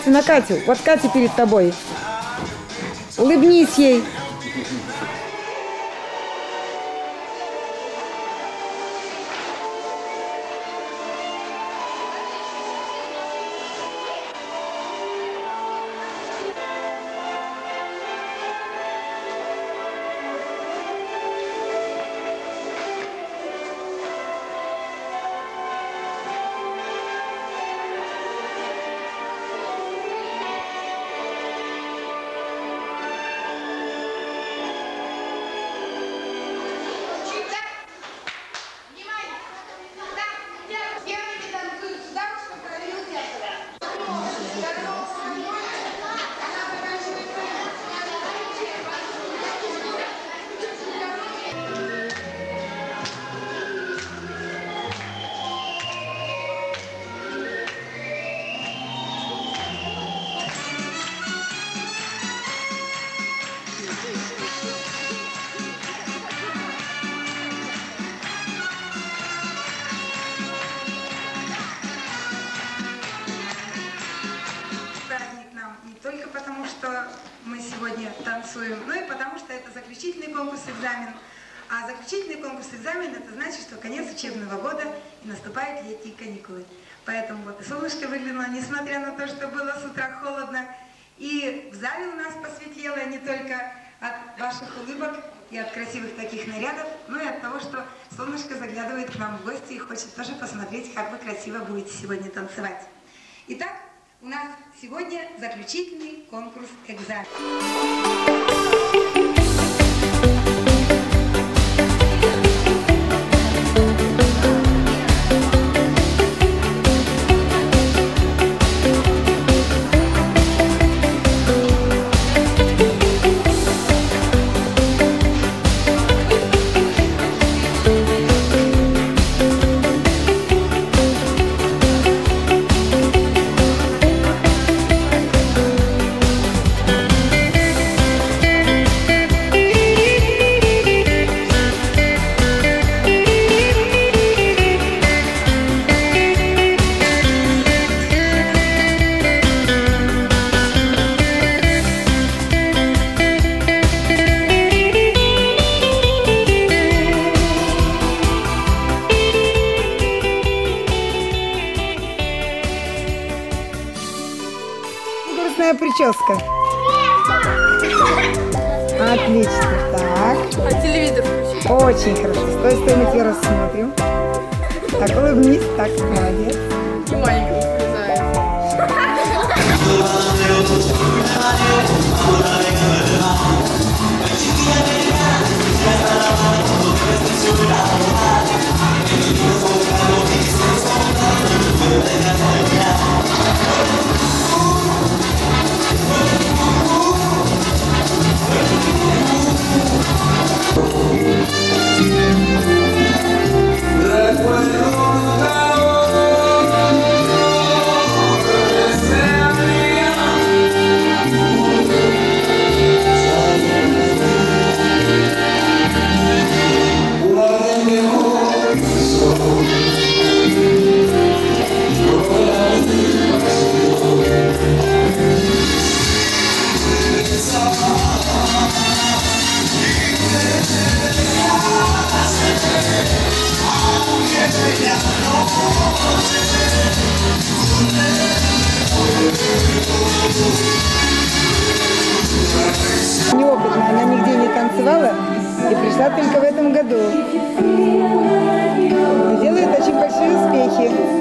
На Катю. Вот Катя перед тобой. Улыбнись ей. Мы сегодня танцуем, ну и потому что это заключительный конкурс-экзамен. А заключительный конкурс-экзамен — это значит, что конец учебного года и наступают летние каникулы. Поэтому вот и солнышко выглянуло, несмотря на то, что было с утра холодно. И в зале у нас посветлело не только от ваших улыбок и от красивых таких нарядов, но и от того, что солнышко заглядывает к нам в гости и хочет тоже посмотреть, как вы красиво будете сегодня танцевать. Итак, у нас сегодня заключительный конкурс-экзамен. Прическа. Отлично. Так. А телевизор включи. Очень хорошо. Стой, мы тебя рассмотрим. Так, улыбнись. Так, молодец. И маленький сказать. сад только в этом году. И делает очень большие успехи.